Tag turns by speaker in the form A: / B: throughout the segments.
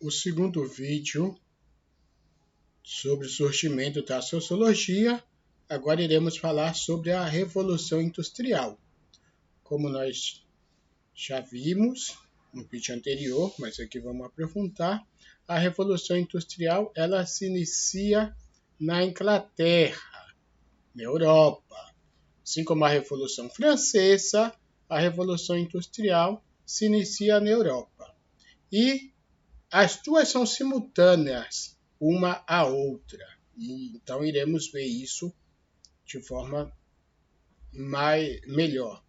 A: o segundo vídeo sobre o surgimento da sociologia. Agora iremos falar sobre a Revolução Industrial. Como nós já vimos no vídeo anterior, mas aqui vamos aprofundar, a Revolução Industrial ela se inicia na Inglaterra, na Europa. Assim como a Revolução Francesa, a Revolução Industrial se inicia na Europa. E as duas são simultâneas uma à outra. E, então iremos ver isso de forma melhor.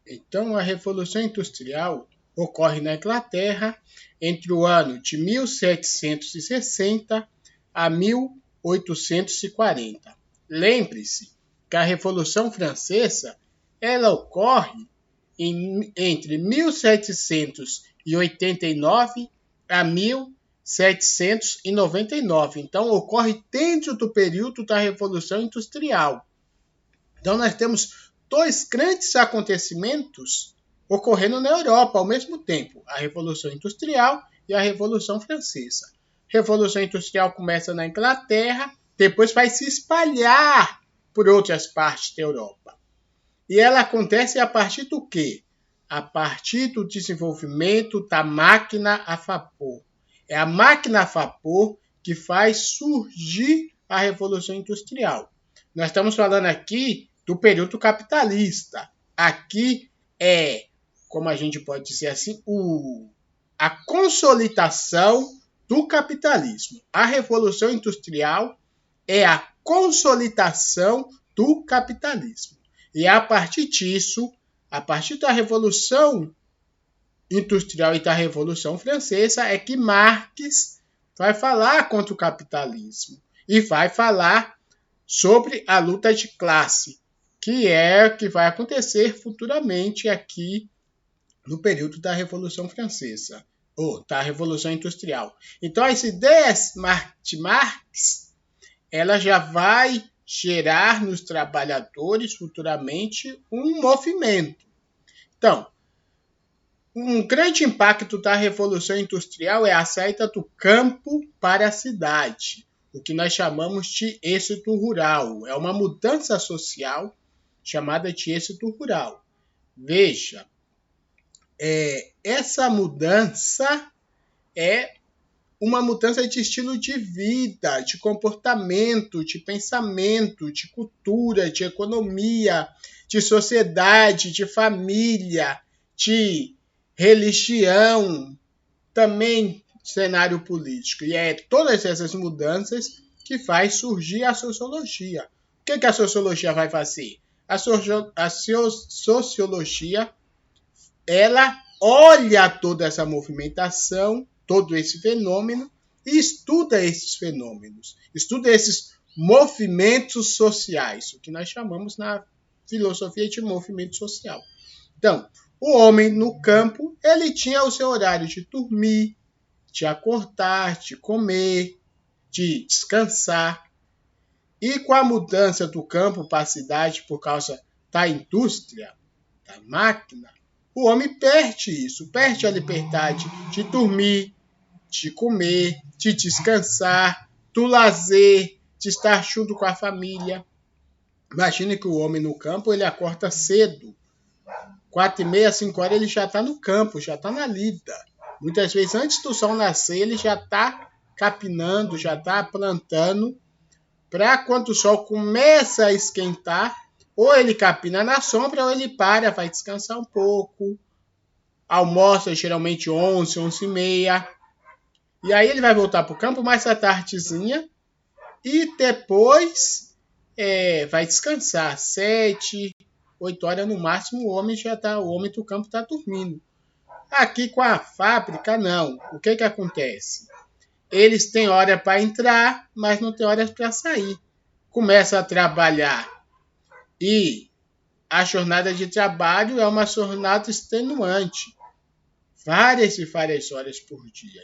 A: Então a Revolução Industrial ocorre na Inglaterra entre o ano de 1760 a 1840. Lembre-se que a Revolução Francesa ela ocorre entre 1789 a 1799. Então, ocorre dentro do período da Revolução Industrial. Então, nós temos dois grandes acontecimentos ocorrendo na Europa ao mesmo tempo, a Revolução Industrial e a Revolução Francesa. A Revolução Industrial começa na Inglaterra, depois vai se espalhar por outras partes da Europa. E ela acontece a partir do quê? A partir do desenvolvimento da máquina a vapor. É a máquina a vapor que faz surgir a Revolução Industrial. Nós estamos falando aqui do período capitalista. Aqui é, como a gente pode dizer assim, a consolidação do capitalismo. A Revolução Industrial é a consolidação do capitalismo. E a partir disso, a partir da Revolução Industrial e da Revolução Francesa, é que Marx vai falar contra o capitalismo e vai falar sobre a luta de classe, que é o que vai acontecer futuramente aqui no período da Revolução Francesa, ou da Revolução Industrial. Então, as ideias de Marx, ela já vai gerar nos trabalhadores futuramente um movimento. Então, um grande impacto da Revolução Industrial é a saída do campo para a cidade, o que nós chamamos de êxodo rural. É uma mudança social chamada de êxodo rural. Veja, essa mudança é uma mudança de estilo de vida, de comportamento, de pensamento, de cultura, de economia, de sociedade, de família, de religião, também cenário político. E é todas essas mudanças que faz surgir a sociologia. O que a sociologia vai fazer? A sociologia, ela olha toda essa movimentação, todo esse fenômeno, e estuda esses fenômenos, estuda esses movimentos sociais, o que nós chamamos na filosofia de movimento social. Então, o homem no campo, ele tinha o seu horário de dormir, de acordar, de comer, de descansar. E com a mudança do campo para a cidade por causa da indústria, da máquina, o homem perde isso, perde a liberdade de dormir, de comer, de descansar, do lazer, de estar junto com a família. Imagine que o homem no campo, ele acorda cedo. 4h30, 5h, ele já está no campo, já está na lida. Muitas vezes, antes do sol nascer, ele já está capinando, já está plantando, para quando o sol começa a esquentar, ou ele capina na sombra, ou ele para, vai descansar um pouco, almoça geralmente 11, 11h30, e aí ele vai voltar para o campo mais à tardezinha, e depois vai descansar, 7, 8h no máximo, o homem do campo está dormindo. Aqui com a fábrica, não. O que acontece? Eles têm hora para entrar, mas não tem hora para sair. Começa a trabalhar e a jornada de trabalho é uma jornada extenuante. Várias e várias horas por dia.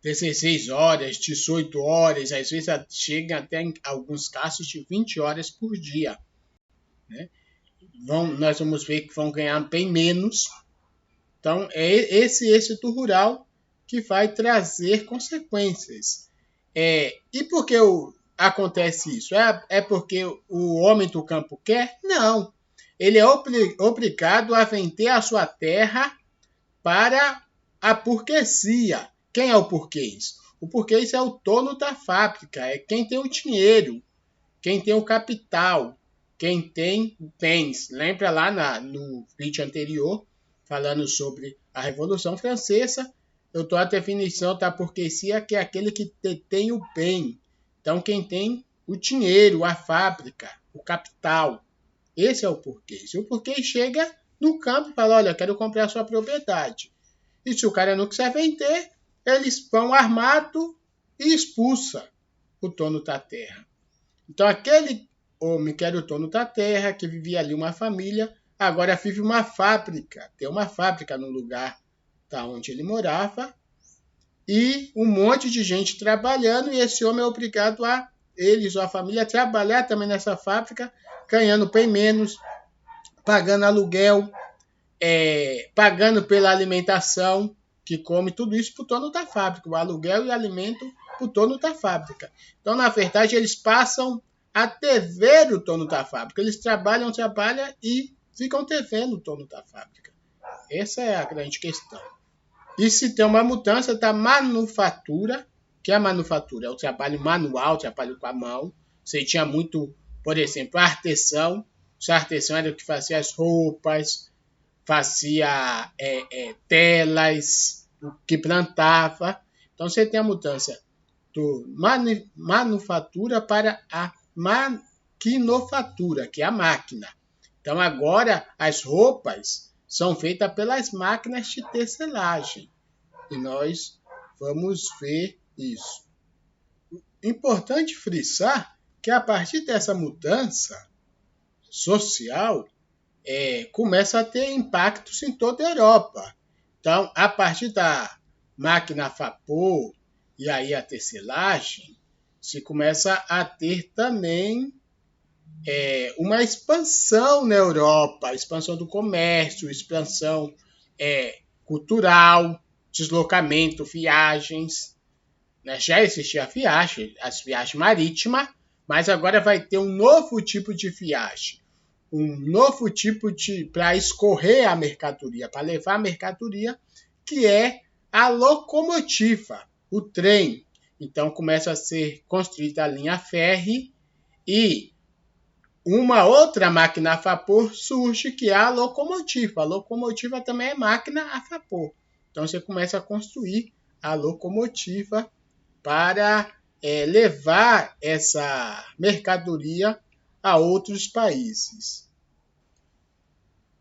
A: 16 horas, 18 horas, às vezes chega até em alguns casos de 20 horas por dia. Né? Nós vamos ver que vão ganhar bem menos. Então, é esse êxito rural que vai trazer consequências. E por que acontece isso? É porque o homem do campo quer? Não. Ele é obrigado a vender a sua terra para a burguesia. Quem é o burguês? O burguês é o dono da fábrica, é quem tem o dinheiro, quem tem o capital, quem tem bens. Lembra lá no vídeo anterior, falando sobre a Revolução Francesa, eu dou a definição da burguesia, que é aquele que detém o bem. Então, quem tem o dinheiro, a fábrica, o capital. Esse é o burguês. E o burguês chega no campo e fala, olha, eu quero comprar a sua propriedade. E se o cara não quiser vender, eles vão armado e expulsa o dono da terra. Então, aquele homem que era o dono da terra, que vivia ali uma família, agora vive uma fábrica. Tem uma fábrica no lugar da onde ele morava e um monte de gente trabalhando, e esse homem é obrigado a eles ou a família a trabalhar também nessa fábrica, ganhando bem menos, pagando aluguel, pagando pela alimentação que come, tudo isso para o dono da fábrica, o aluguel e alimento para o dono da fábrica. Então, na verdade, eles passam a dever o dono da fábrica. Eles trabalham e ficam devendo o dono da fábrica. Essa é a grande questão. E se tem uma mudança da manufatura, que é a manufatura é o trabalho manual, o trabalho com a mão. Você tinha muito, por exemplo, artesão. O artesão era o que fazia as roupas, fazia telas, o que plantava. Então, você tem a mudança do manufatura para a maquinofatura, que é a máquina. Então, agora, as roupas são feitas pelas máquinas de tecelagem. E nós vamos ver isso. Importante frisar que, a partir dessa mudança social, começa a ter impactos em toda a Europa. Então, a partir da máquina a vapor e aí a tecelagem, se começa a ter também uma expansão na Europa, expansão do comércio, expansão cultural, deslocamento, viagens. Né? Já existia as viagens marítimas, mas agora vai ter um novo tipo de viagem. Um novo tipo para escorrer a mercadoria, para levar a mercadoria, que é a locomotiva, o trem. Então começa a ser construída a linha férrea e uma outra máquina a vapor surge, que é a locomotiva. A locomotiva também é máquina a vapor. Então você começa a construir a locomotiva para levar essa mercadoria a outros países.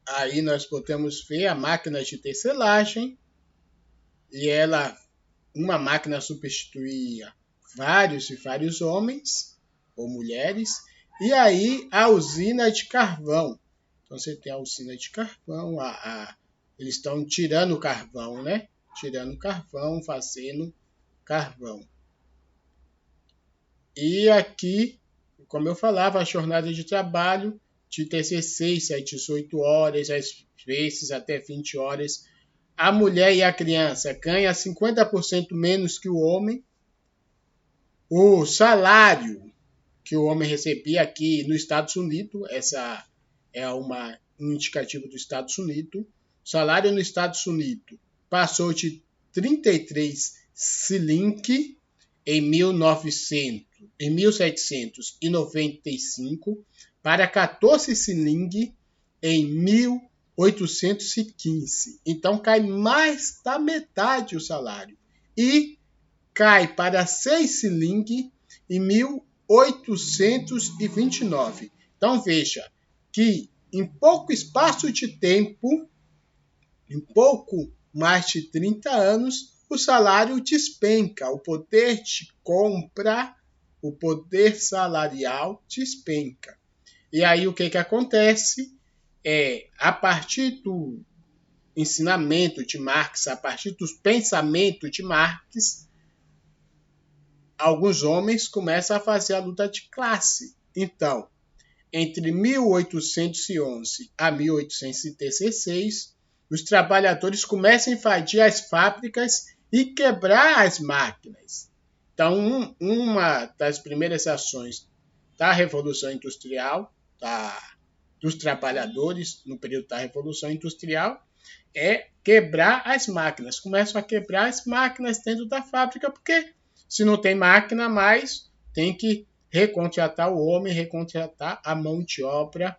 A: Aí nós podemos ver a máquina de tecelagem, e uma máquina substituía vários e vários homens ou mulheres, e aí a usina de carvão. Então você tem a usina de carvão, eles estão tirando o carvão, né? Tirando carvão, fazendo carvão. E aqui, como eu falava, a jornada de trabalho de 16 a 18 horas, às vezes até 20 horas. A mulher e a criança ganham 50% menos que o homem. O salário que o homem recebia aqui nos Estados Unidos, essa é um indicativo dos Estados Unidos, o salário nos Estados Unidos passou de 33 shillings em 1795 para 14 shillings em 1815. Então cai mais da metade o salário. E cai para 6 shillings em 1829. Então veja que em pouco espaço de tempo, em pouco mais de 30 anos, o salário despenca, o poder de compra, o poder salarial despenca. E aí o que acontece? A partir do ensinamento de Marx, a partir dos pensamentos de Marx, alguns homens começam a fazer a luta de classe. Então, entre 1811 a 1816, os trabalhadores começam a invadir as fábricas e quebrar as máquinas. Então, uma das primeiras ações da Revolução Industrial, dos trabalhadores no período da Revolução Industrial, é quebrar as máquinas. Começam a quebrar as máquinas dentro da fábrica, porque se não tem máquina mais, tem que recontratar o homem, recontratar a mão de obra,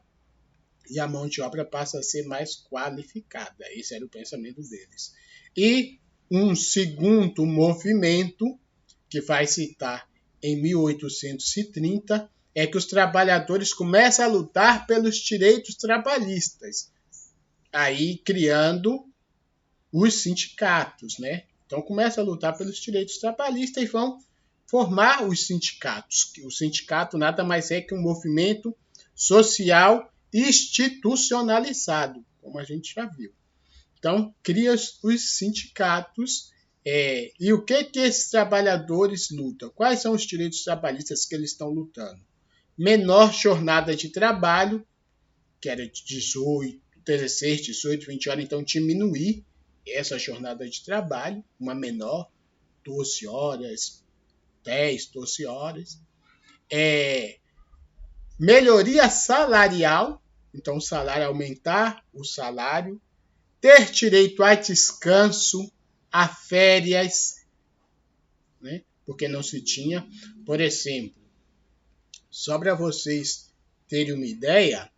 A: e a mão de obra passa a ser mais qualificada. Esse era o pensamento deles. E um segundo movimento, que vai citar em 1830, é que os trabalhadores começam a lutar pelos direitos trabalhistas, aí criando os sindicatos, né? Então começam a lutar pelos direitos trabalhistas e vão formar os sindicatos. O sindicato nada mais é que um movimento social institucionalizado, como a gente já viu. Então cria os sindicatos. E o que esses trabalhadores lutam? Quais são os direitos trabalhistas que eles estão lutando? Menor jornada de trabalho, que era de 18, 16, 18, 20 horas, então diminuir essa jornada de trabalho, uma menor, 12 horas, 10, 12 horas. Melhoria salarial, então o salário aumentar, o salário, ter direito a descanso, a férias, né? Porque não se tinha. Por exemplo, só para vocês terem uma ideia,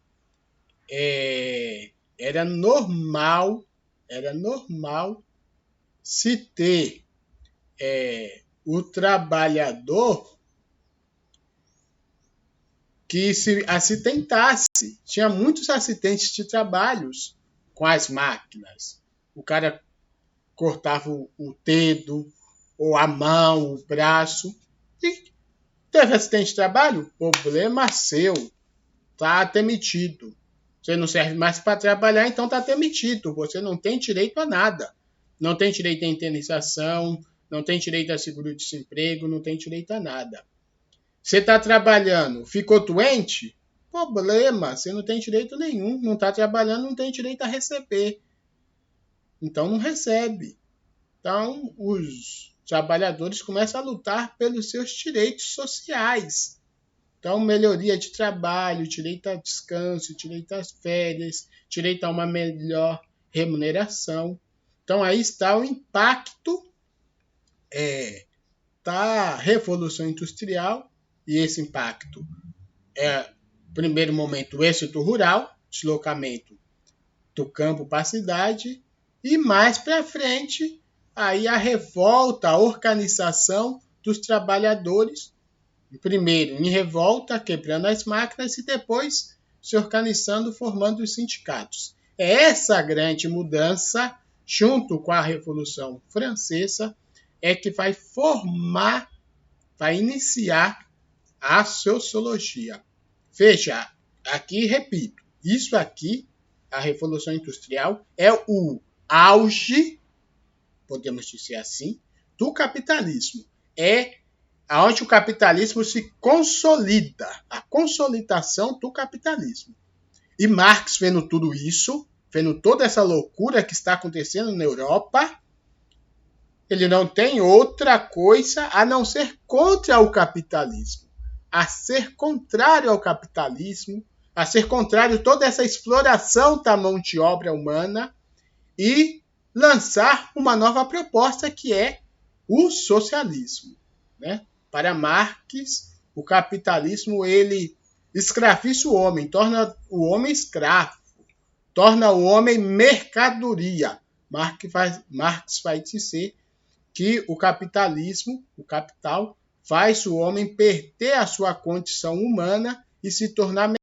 A: era normal se ter o trabalhador que se acidentasse. Tinha muitos acidentes de trabalhos com as máquinas. O cara cortava o dedo, ou a mão, o braço, e teve acidente de trabalho? Problema seu. Está demitido. Você não serve mais para trabalhar, então está demitido. Você não tem direito a nada. Não tem direito à indenização, não tem direito a seguro-desemprego, não tem direito a nada. Você está trabalhando, ficou doente? Problema, você não tem direito nenhum. Não está trabalhando, não tem direito a receber. Então não recebe. Então os trabalhadores começam a lutar pelos seus direitos sociais. Então, melhoria de trabalho, direito a descanso, direito às férias, direito a uma melhor remuneração. Então, aí está o impacto da Revolução Industrial, e esse impacto é, no primeiro momento, o êxito rural, deslocamento do campo para a cidade, e mais para frente, aí a revolta, a organização dos trabalhadores, primeiro em revolta, quebrando as máquinas, e depois se organizando, formando os sindicatos. É essa grande mudança, junto com a Revolução Francesa, é que vai formar, vai iniciar a sociologia. Veja, aqui repito, isso aqui, a Revolução Industrial, é o auge, podemos dizer assim, do capitalismo. É onde o capitalismo se consolida, a consolidação do capitalismo. E Marx, vendo tudo isso, vendo toda essa loucura que está acontecendo na Europa, ele não tem outra coisa a não ser contra o capitalismo, a ser contrário ao capitalismo, a ser contrário a toda essa exploração da mão de obra humana, e lançar uma nova proposta, que é o socialismo, né? Para Marx, o capitalismo ele escraviza o homem, torna o homem escravo, torna o homem mercadoria. Marx vai dizer que o capitalismo, o capital, faz o homem perder a sua condição humana e se tornar